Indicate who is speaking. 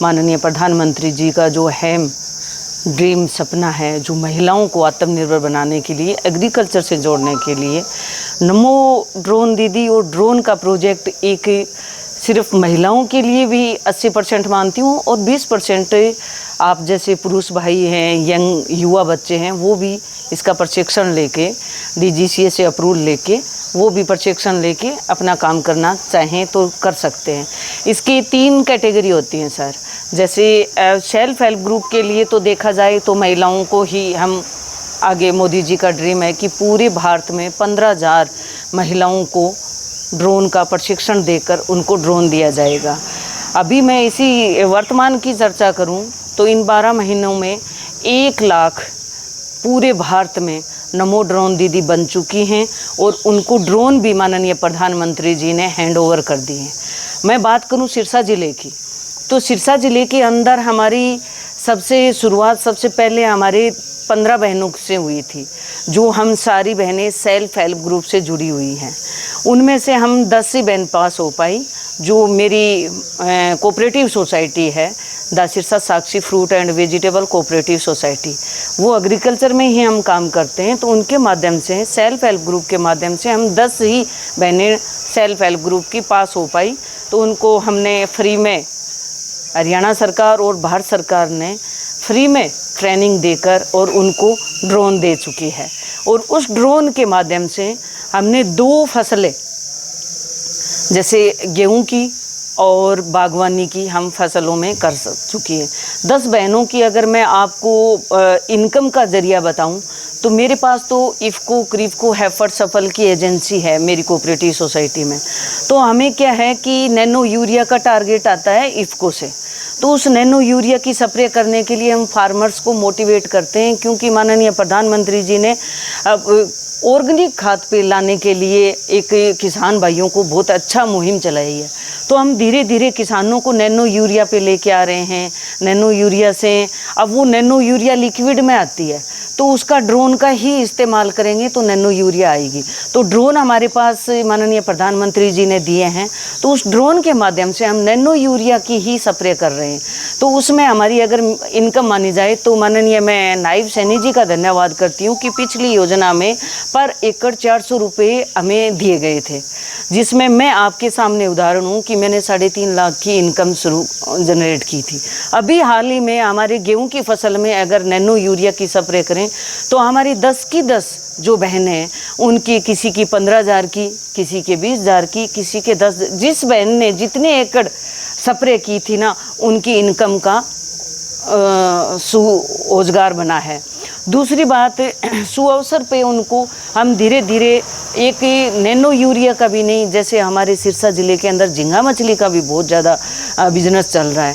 Speaker 1: माननीय प्रधानमंत्री जी का जो है ड्रीम सपना है, जो महिलाओं को आत्मनिर्भर बनाने के लिए, एग्रीकल्चर से जोड़ने के लिए नमो ड्रोन दीदी और ड्रोन का प्रोजेक्ट एक सिर्फ महिलाओं के लिए भी 80% मानती हूँ और 20% आप जैसे पुरुष भाई हैं, यंग युवा बच्चे हैं, वो भी इसका प्रशिक्षण लेके DGCA से अप्रूवल लेके वो भी प्रशिक्षण लेके अपना काम करना चाहें तो कर सकते हैं। इसकी 3 कैटेगरी होती हैं सर। जैसे सेल्फ हेल्प ग्रुप के लिए तो देखा जाए तो महिलाओं को ही हम आगे, मोदी जी का ड्रीम है कि पूरे भारत में 15,000 महिलाओं को ड्रोन का प्रशिक्षण देकर उनको ड्रोन दिया जाएगा। अभी मैं इसी वर्तमान की चर्चा करूं तो इन 12 महीनों में 1 लाख पूरे भारत में नमो ड्रोन दीदी बन चुकी हैं और उनको ड्रोन भी माननीय प्रधानमंत्री जी ने हैंड ओवर कर दिए हैं। मैं बात करूं सिरसा ज़िले की, तो सिरसा ज़िले के अंदर हमारी शुरुआत सबसे पहले हमारे 15 बहनों से हुई थी, जो हम सारी बहनें सेल्फ हेल्प ग्रुप से जुड़ी हुई हैं। उनमें से हम 10 ही बहन पास हो पाई। जो मेरी कोऑपरेटिव सोसाइटी है, the Sirsa Sakshi fruit and vegetable cooperative society, वो एग्रीकल्चर में ही हम काम करते हैं। तो उनके माध्यम से, सेल्फ हेल्प ग्रुप के माध्यम से हम 10 ही बहनें सेल्फ हेल्प ग्रुप की पास हो पाई। तो उनको हमने फ्री में, हरियाणा सरकार और भारत सरकार ने फ्री में ट्रेनिंग देकर और उनको ड्रोन दे चुकी है। और उस ड्रोन के माध्यम से हमने 2 फसलें, जैसे गेहूं की और बागवानी की, हम फसलों में कर चुकी है। 10 बहनों की अगर मैं आपको इनकम का ज़रिया बताऊं तो मेरे पास तो इफ़को, क्रिफको, हैफर्ड सफल की एजेंसी है मेरी कोऑपरेटिव सोसाइटी में। तो हमें क्या है कि नैनो यूरिया का टारगेट आता है इफ़को से। तो उस नैनो यूरिया की स्प्रे करने के लिए हम फार्मर्स को मोटिवेट करते हैं, क्योंकि माननीय प्रधानमंत्री जी ने ऑर्गेनिक खाद पे लाने के लिए एक किसान भाइयों को बहुत अच्छा मुहिम चलाई है। तो हम धीरे धीरे किसानों को नैनो यूरिया पे लेके आ रहे हैं। नैनो यूरिया से अब वो नैनो यूरिया लिक्विड में आती है, तो उसका ड्रोन का ही इस्तेमाल करेंगे तो नैनो यूरिया आएगी। तो ड्रोन हमारे पास माननीय प्रधानमंत्री जी ने दिए हैं, तो उस ड्रोन के माध्यम से हम नैनो यूरिया की ही स्प्रे कर रहे हैं। तो उसमें हमारी अगर इनकम मानी जाए तो माननीय मैं नायब सैनी जी का धन्यवाद करती हूँ कि पिछली योजना में पर एकड़ 400 रुपये हमें दिए गए थे, जिसमें मैं आपके सामने उदाहरण हूँ कि मैंने 3.5 लाख की इनकम जनरेट की थी। अभी हाल ही में हमारे गेहूं की फसल में अगर नैनो यूरिया की स्प्रे करें तो हमारी 10 की 10 जो बहनें हैं, उनकी किसी की 15,000 की, किसी के 20,000 की, किसी के 10, जिस बहन ने जितने एकड़ स्प्रे की थी ना, उनकी इनकम का रोजगार बना है। दूसरी बात, सुअवसर पे उनको हम धीरे धीरे एक नैनो यूरिया का भी नहीं, जैसे हमारे सिरसा ज़िले के अंदर झींगा मछली का भी बहुत ज़्यादा बिजनेस चल रहा है।